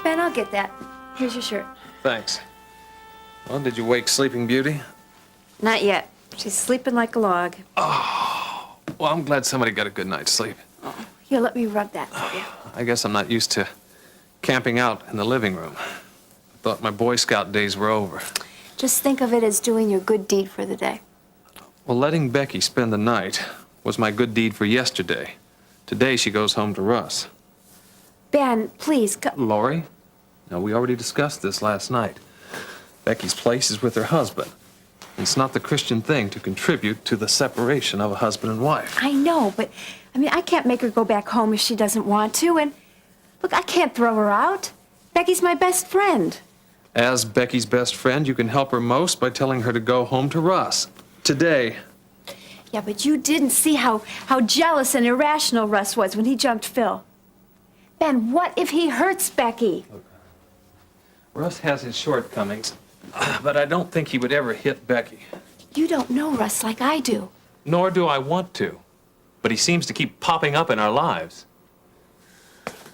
Ben, I'll get that. Here's your shirt. Thanks. Well, did you wake Sleeping Beauty? Not yet. She's sleeping like a log. Oh, well, I'm glad somebody got a good night's sleep. Oh, here, let me rub that for you. I guess I'm not used to camping out in the living room. I thought my Boy Scout days were over. Just think of it as doing your good deed for the day. Well, letting Becky spend the night was my good deed for yesterday. Today, she goes home to Russ. Ben, please, Lori? Now, we already discussed this last night. Becky's place is with her husband. It's not the Christian thing to contribute to the separation of a husband and wife. I know, but, I can't make her go back home if she doesn't want to, and, look, I can't throw her out. Becky's my best friend. As Becky's best friend, you can help her most by telling her to go home to Russ. Today. Yeah, but you didn't see how jealous and irrational Russ was when he jumped Phil. Ben, what if he hurts Becky? Russ has his shortcomings, but I don't think he would ever hit Becky. You don't know Russ like I do. Nor do I want to. But he seems to keep popping up in our lives.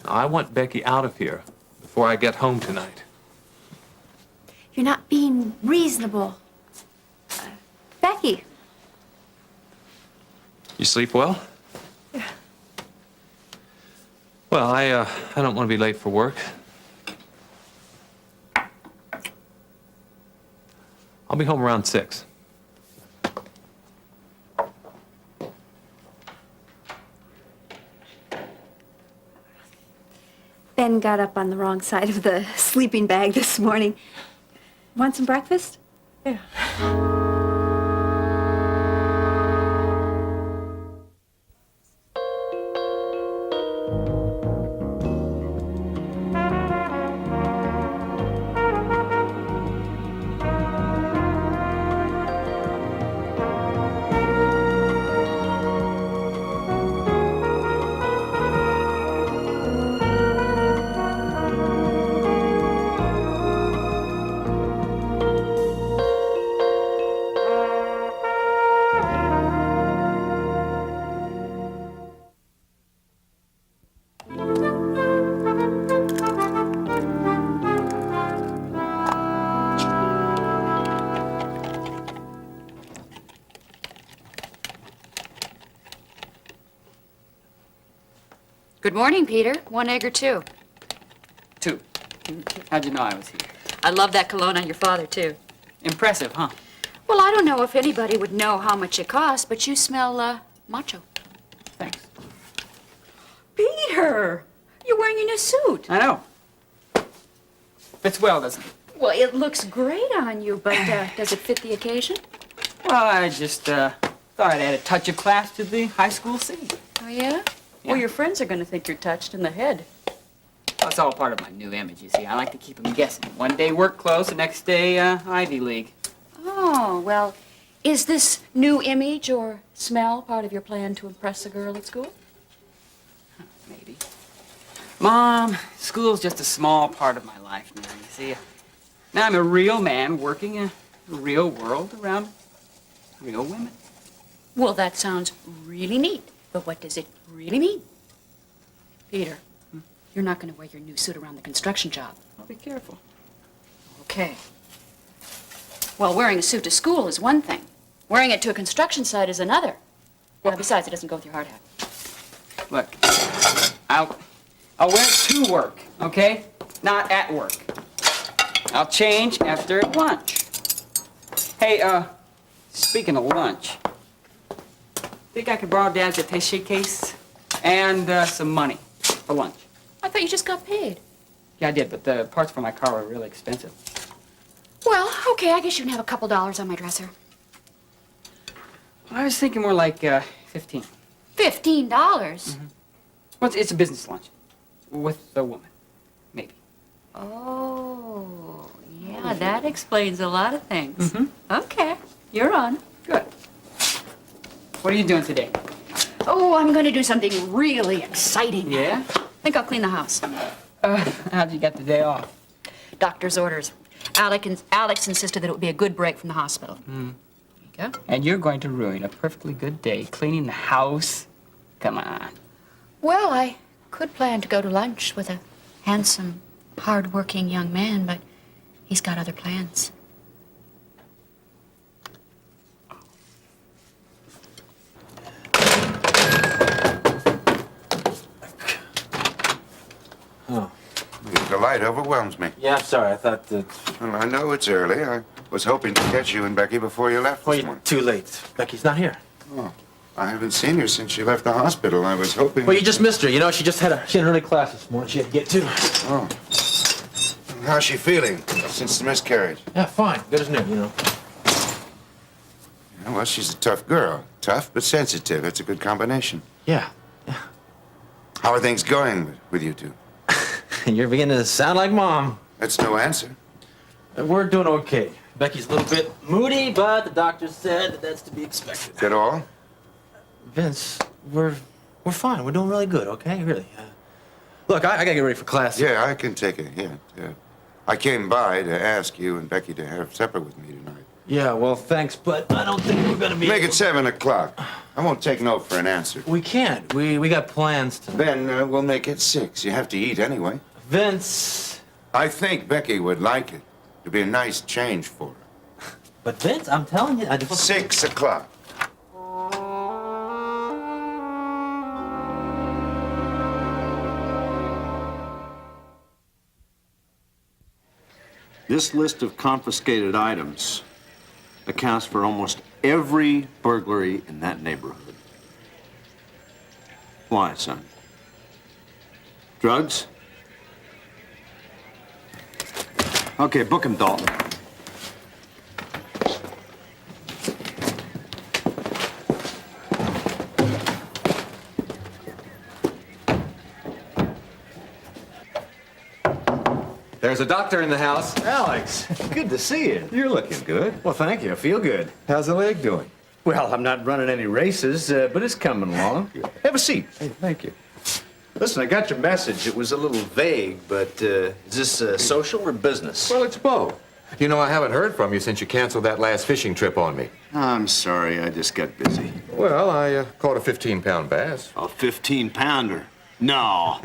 Now, I want Becky out of here before I get home tonight. You're not being reasonable. Becky. You sleep well? Yeah. Well, I don't want to be late for work. I'll be home around 6. Ben got up on the wrong side of the sleeping bag this morning. Want some breakfast? Yeah. Good morning, Peter. 1 egg or 2? 2. How'd you know I was here? I love that cologne on your father, too. Impressive, huh? Well, I don't know if anybody would know how much it costs, but you smell, macho. Thanks. Peter! You're wearing your new suit. I know. Fits well, doesn't it? Well, it looks great on you, but does it fit the occasion? Well, I just thought I'd add a touch of class to the high school scene. Oh, yeah? Yeah. Well, your friends are going to think you're touched in the head. Well, it's all part of my new image, you see. I like to keep them guessing. One day work clothes, the next day Ivy League. Oh, well, is this new image or smell part of your plan to impress a girl at school? Maybe. Mom, school's just a small part of my life now, you see. Now I'm a real man working in a real world around real women. Well, that sounds really neat. But what does it really mean? Peter, you're not going to wear your new suit around the construction job. I'll be careful. Okay. Well, wearing a suit to school is one thing. Wearing it to a construction site is another. Well, besides, it doesn't go with your hard hat. Look, I'll wear it to work, okay? Not at work. I'll change after lunch. Hey, speaking of lunch, think I could borrow Dad's attaché case and some money for lunch? I thought you just got paid. Yeah, I did, but the parts for my car were really expensive. Well, okay, I guess you can have a couple dollars on my dresser. I was thinking more like 15. $15? Well, it's a business lunch with a woman, maybe. Oh, yeah, that explains a lot of things. Mm-hmm. Okay, you're on. Good. What are you doing today? Oh, I'm going to do something really exciting. Yeah? I think I'll clean the house. How'd you get the day off? Doctor's orders. Alex insisted that it would be a good break from the hospital. Mm. There you go. And you're going to ruin a perfectly good day cleaning the house? Come on. Well, I could plan to go to lunch with a handsome hard-working young man, but he's got other plans. The light overwhelms me. Yeah, I'm sorry. I thought that. Well, I know it's early. I was hoping to catch you and Becky before you left Well, this you're morning. too late. Becky's not here. Oh, I haven't seen her since she left the hospital. I was hoping... Well, you just missed her. You know, she had an early class this morning. She had to get to. Oh. How's she feeling since the miscarriage? Yeah, fine. Good as new, you know. Yeah, well, she's a tough girl. Tough, but sensitive. It's a good combination. Yeah. How are things going with you two? You're beginning to sound like Mom. That's no answer. We're doing okay. Becky's a little bit moody, but the doctor said that that's to be expected. Is that all? Vince, we're fine. We're doing really good, okay? Really. Look, I gotta get ready for class. Yeah, I can take a hint. I came by to ask you and Becky to have supper with me tonight. Yeah, well, thanks, but I don't think we're gonna be... Make it 7 o'clock. I won't take no for an answer. We can't. We got plans tonight. Then we'll make it 6. You have to eat anyway. Vince... I think Becky would like it. It'd be a nice change for her. But Vince, I'm telling you, I just... 6 o'clock. This list of confiscated items accounts for almost every burglary in that neighborhood. Why, son? Drugs? Okay, book him, Dalton. There's a doctor in the house. Alex, good to see you. You're looking good. Well, thank you. I feel good. How's the leg doing? Well, I'm not running any races, but it's coming along. Have a seat. Hey, thank you. Listen, I got your message. It was a little vague, but is this social or business? Well, it's both. You know, I haven't heard from you since you canceled that last fishing trip on me. I'm sorry, I just got busy. Well, I caught a 15-pound bass. A 15-pounder? No.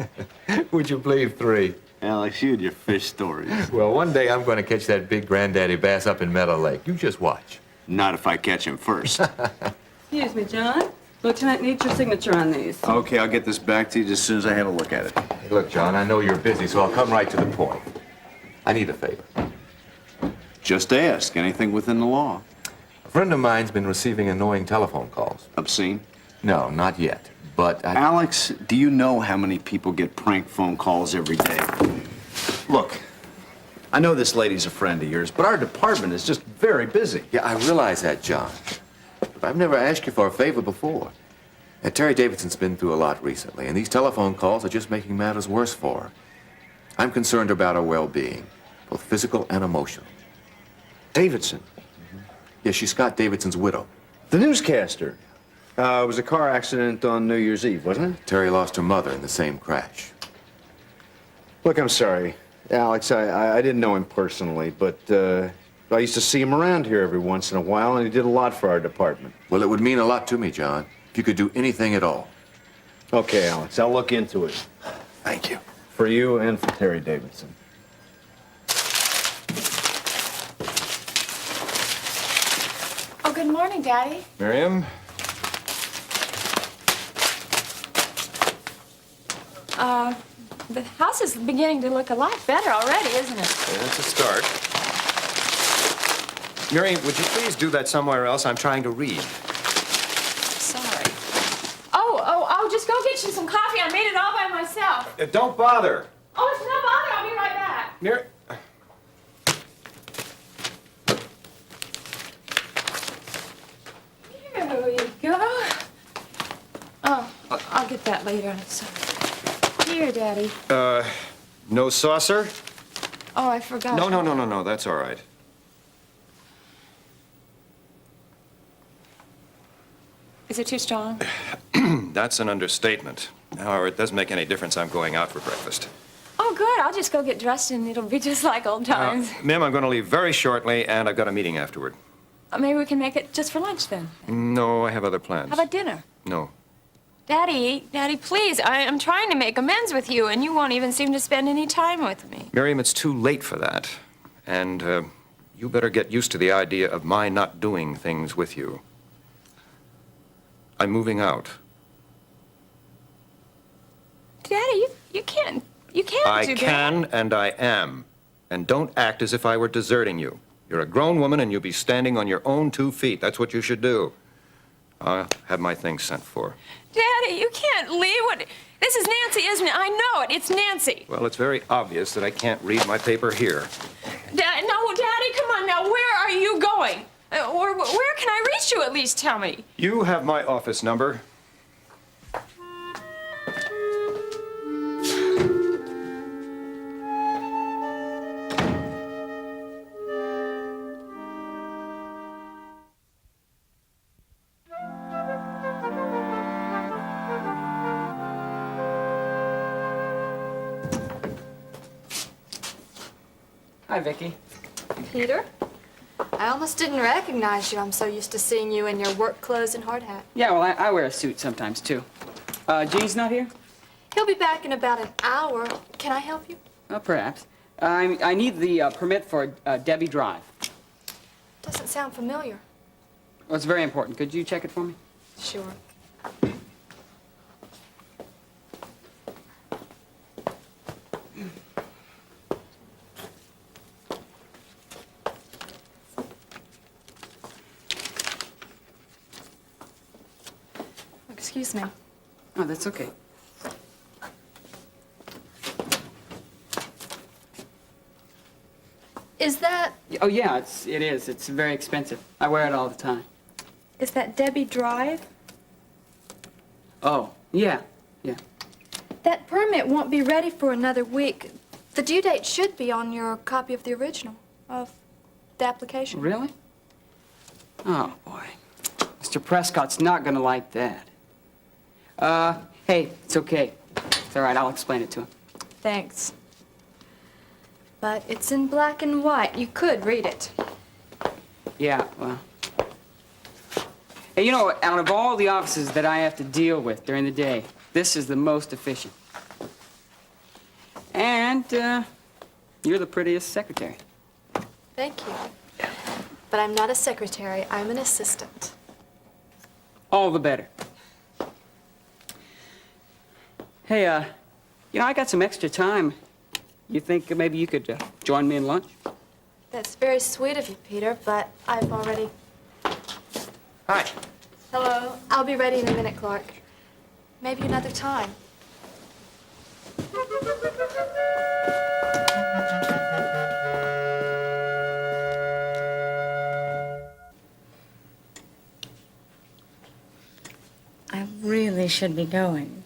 Would you believe 3? Alex, you and your fish stories. Well, one day I'm going to catch that big granddaddy bass up in Meadow Lake. You just watch. Not if I catch him first. Excuse me, John. Lieutenant needs your signature on these. Okay, I'll get this back to you just as soon as I have a look at it. Hey, look, John, I know you're busy, so I'll come right to the point. I need a favor. Just ask. Anything within the law. A friend of mine's been receiving annoying telephone calls. Obscene? No, not yet. But Alex, do you know how many people get prank phone calls every day? Look, I know this lady's a friend of yours, but our department is just very busy. Yeah, I realize that, John. But I've never asked you for a favor before. And Terry Davidson's been through a lot recently, and these telephone calls are just making matters worse for her. I'm concerned about her well-being, both physical and emotional. Davidson, Yeah, she's Scott Davidson's widow. the newscaster. It was a car accident on New Year's Eve, wasn't it? Terry lost her mother in the same crash. Look, I'm sorry. Alex, I didn't know him personally, but I used to see him around here every once in a while, and he did a lot for our department. Well, it would mean a lot to me, John, if you could do anything at all. Okay, Alex, I'll look into it. Thank you. For you and for Terry Davidson. Oh, good morning, Daddy. Miriam? The house is beginning to look a lot better already, isn't it? Yeah, that's a start. Miriam, would you please do that somewhere else? I'm trying to read. Sorry. Oh, just go get you some coffee. I made it all by myself. Don't bother. Oh, it's no bother. I'll be right back. Mir... Here we go. Oh, I'll get that later. I'm sorry. Here, Daddy. No saucer? Oh, I forgot. No, that's all right. Is it too strong? That's an understatement. However, it doesn't make any difference. I'm going out for breakfast. Oh, good. I'll just go get dressed and it'll be just like old times. Mim, I'm going to leave very shortly, and I've got a meeting afterward. Maybe we can make it just for lunch then. No, I have other plans. How about dinner? No. Daddy, please. I'm trying to make amends with you, and you won't even seem to spend any time with me. Miriam, it's too late for that. And you better get used to the idea of my not doing things with you. I'm moving out. Daddy, you can't do that. I can and I am. And don't act as if I were deserting you. You're a grown woman and you'll be standing on your own 2 feet. That's what you should do. I'll have my things sent for. Daddy, you can't leave. This is Nancy, isn't it? I know it. It's Nancy. Well, it's very obvious that I can't read my paper here. No, Daddy, come on now. Where are you going? Or where can I reach you, at least tell me? You have my office number. Hi, Vicki. Peter? I almost didn't recognize you. I'm so used to seeing you in your work clothes and hard hat. Yeah, well, I wear a suit sometimes, too. Gene's not here? He'll be back in about an hour. Can I help you? Perhaps. I need the permit for Debbie Drive. Doesn't sound familiar. Well, it's very important. Could you check it for me? Sure. Excuse me. Oh, that's okay. Is that... Oh, yeah, it is. It's very expensive. I wear it all the time. Is that Debbie Drive? Oh, yeah, yeah. That permit won't be ready for another week. The due date should be on your copy of the original of the application. Really? Oh, boy. Mr. Prescott's not gonna like that. Hey, it's okay. It's all right, I'll explain it to him. Thanks. But it's in black and white. You could read it. Yeah, well. Hey, you know, out of all the offices that I have to deal with during the day, this is the most efficient. And, you're the prettiest secretary. Thank you. But I'm not a secretary. I'm an assistant. All the better. Hey, you know, I got some extra time. You think maybe you could join me in lunch? That's very sweet of you, Peter, but I've already... Hi. Hello. I'll be ready in a minute, Clark. Maybe another time. I really should be going.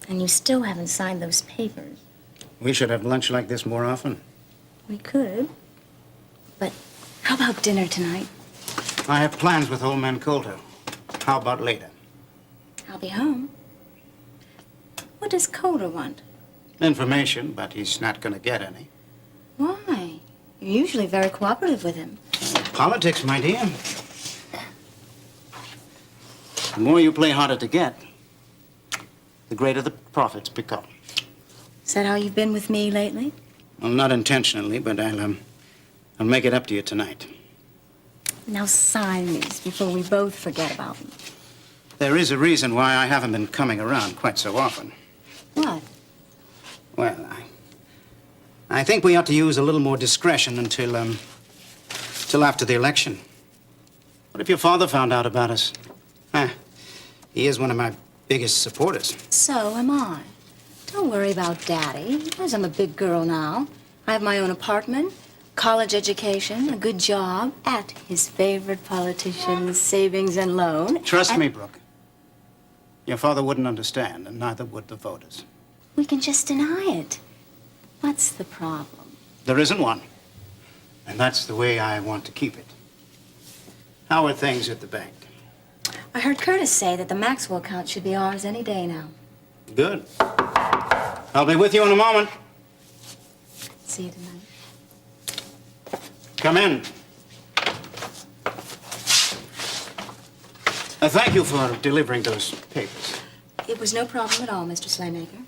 And you still haven't signed those papers. We should have lunch like this more often. We could. But how about dinner tonight? I have plans with old man Coulter. How about later? I'll be home. What does Coulter want? Information, but he's not going to get any. Why? You're usually very cooperative with him. Politics, my dear. The more you play harder to get, the greater the profits become. Is that how you've been with me lately? Well, not intentionally, but I'll make it up to you tonight. Now sign these before we both forget about them. There is a reason why I haven't been coming around quite so often. What? Well, I think we ought to use a little more discretion until after the election. What if your father found out about us? He is one of my biggest supporters. So am I. Don't worry about Daddy. Because I'm a big girl now. I have my own apartment, college education, a good job, at his favorite politician's savings and loan. Trust me, Brooke. Your father wouldn't understand, and neither would the voters. We can just deny it. What's the problem? There isn't one. And that's the way I want to keep it. How are things at the bank? I heard Curtis say that the Maxwell account should be ours any day now. Good. I'll be with you in a moment. See you tonight. Come in. Thank you for delivering those papers. It was no problem at all, Mr. Slaymaker.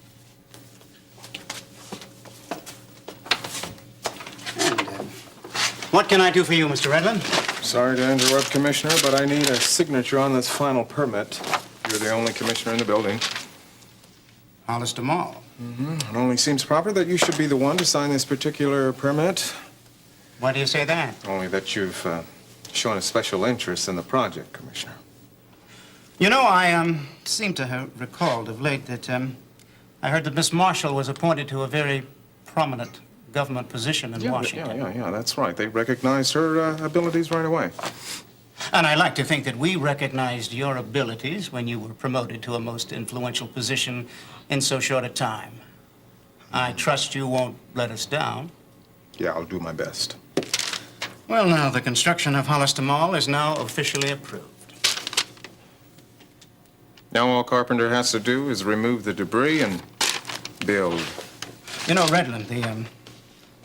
What can I do for you, Mr. Redland? Sorry to interrupt, Commissioner, but I need a signature on this final permit. You're the only commissioner in the building. Hollister Mall. It only seems proper that you should be the one to sign this particular permit. Why do you say that? Only that you've shown a special interest in the project, Commissioner. You know, I seem to have recalled of late that I heard that Miss Marshall was appointed to a very prominent government position in Washington. Yeah, that's right. They recognized her abilities right away. And I like to think that we recognized your abilities when you were promoted to a most influential position in so short a time. I trust you won't let us down. Yeah, I'll do my best. Well, now, the construction of Hollister Mall is now officially approved. Now all Carpenter has to do is remove the debris and build. You know, Redland, the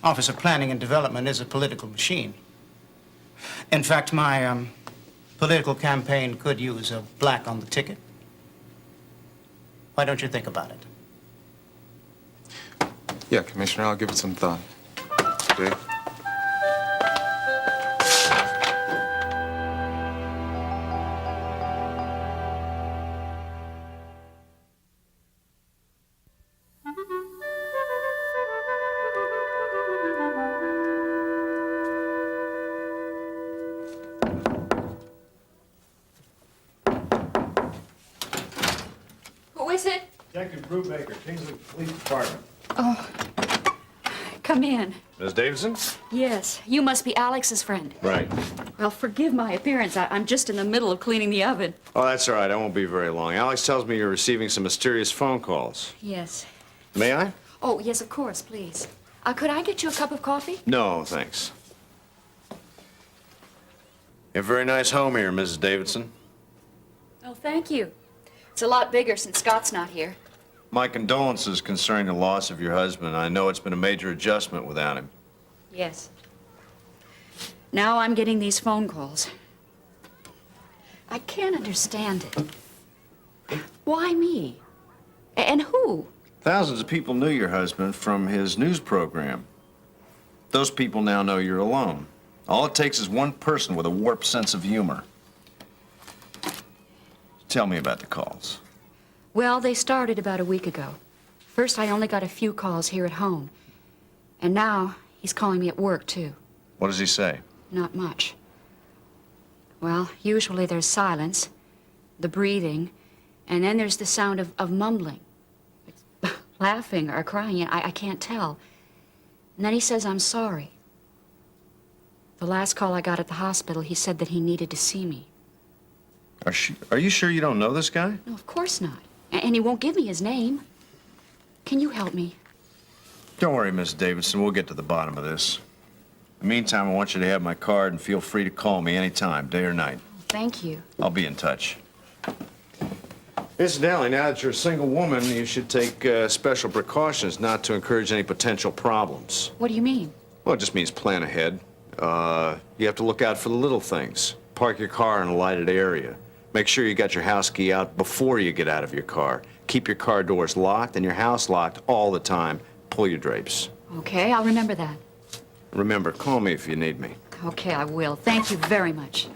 Office of Planning and Development is a political machine. In fact, my political campaign could use a black on the ticket. Why don't you think about it? Yeah, Commissioner, I'll give it some thought. Dave? Who is it? Detective Brubaker, Kingsley Police Department. Oh, come in. Ms. Davidson? Yes, you must be Alex's friend. Right. Well, forgive my appearance. I'm just in the middle of cleaning the oven. Oh, that's all right. I won't be very long. Alex tells me you're receiving some mysterious phone calls. Yes. May I? Oh, yes, of course, please. Could I get you a cup of coffee? No, thanks. You have a very nice home here, Mrs. Davidson. Oh, thank you. It's a lot bigger since Scott's not here. My condolences concerning the loss of your husband. I know it's been a major adjustment without him. Yes. Now I'm getting these phone calls. I can't understand it. Why me? And who? Thousands of people knew your husband from his news program. Those people now know you're alone. All it takes is one person with a warped sense of humor. Tell me about the calls. Well, they started about a week ago. First, I only got a few calls here at home. And now, he's calling me at work, too. What does he say? Not much. Well, usually there's silence, the breathing, and then there's the sound of mumbling. It's laughing or crying, I can't tell. And then he says, I'm sorry. The last call I got at the hospital, he said that he needed to see me. Are you sure you don't know this guy? No, of course not. And he won't give me his name. Can you help me? Don't worry, Miss Davidson. We'll get to the bottom of this. In the meantime, I want you to have my card and feel free to call me anytime, day or night. Thank you. I'll be in touch. Incidentally, now that you're a single woman, you should take special precautions not to encourage any potential problems. What do you mean? Well, it just means plan ahead. You have to look out for the little things. Park your car in a lighted area. Make sure you got your house key out before you get out of your car. Keep your car doors locked and your house locked all the time. Pull your drapes. Okay, I'll remember that. Remember, call me if you need me. Okay, I will. Thank you very much.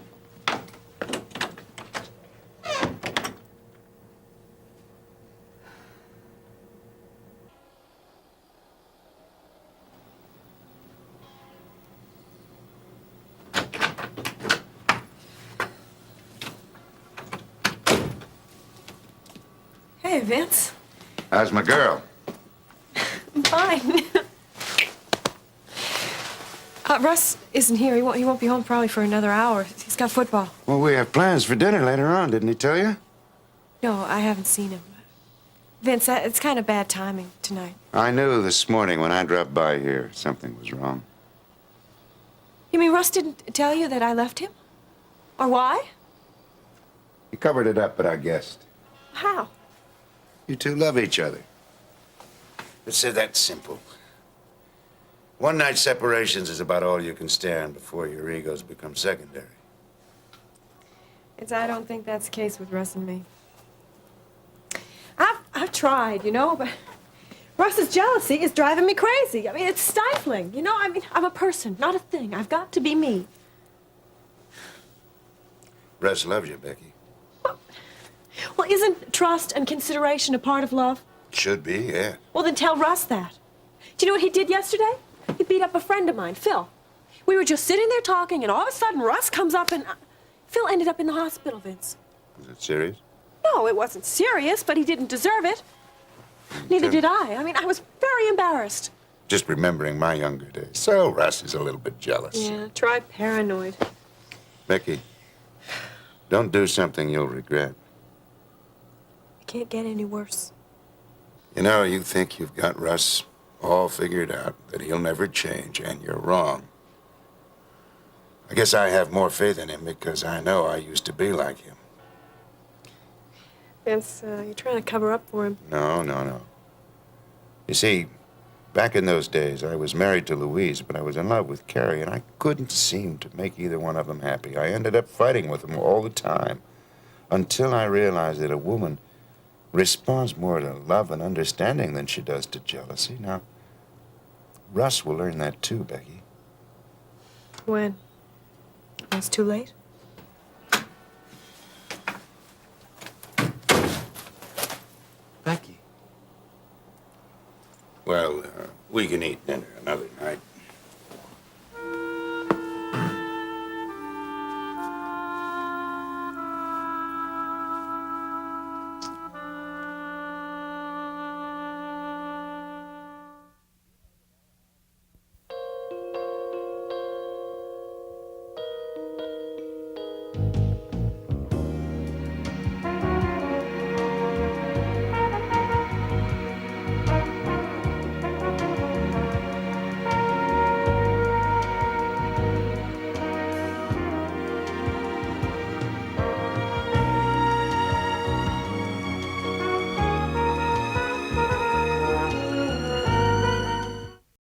Hey, Vince. How's my girl? I'm fine. Russ isn't here. He won't be home probably for another hour. He's got football. Well, we have plans for dinner later on, didn't he tell you? No, I haven't seen him. Vince, it's kind of bad timing tonight. I knew this morning when I dropped by here something was wrong. You mean Russ didn't tell you that I left him? Or why? He covered it up, but I guessed. How? You two love each other. It's that simple. One night separations is about all you can stand before your egos become secondary. I don't think that's the case with Russ and me. I've tried, you know, but Russ's jealousy is driving me crazy. I mean, it's stifling, you know? I mean, I'm a person, not a thing. I've got to be me. Russ loves you, Becky. Well, isn't trust and consideration a part of love? Should be, yeah. Well, then tell Russ that. Do you know what he did yesterday? He beat up a friend of mine, Phil. We were just sitting there talking, and all of a sudden, Russ comes up and... Phil ended up in the hospital, Vince. Is it serious? No, it wasn't serious, but he didn't deserve it. Neither did I. I mean, I was very embarrassed. Just remembering my younger days. So Russ is a little bit jealous. Yeah, try paranoid. Becky, don't do something you'll regret. It can't get any worse. You know, you think you've got Russ all figured out, that he'll never change, and you're wrong. I guess I have more faith in him because I know I used to be like him. Vince, you're trying to cover up for him. No, no, no. You see, back in those days, I was married to Louise, but I was in love with Carrie, and I couldn't seem to make either one of them happy. I ended up fighting with them all the time, until I realized that a woman responds more to love and understanding than she does to jealousy. Now, Russ will learn that too, Becky. When? When it's too late? Becky. Well, we can eat dinner another night.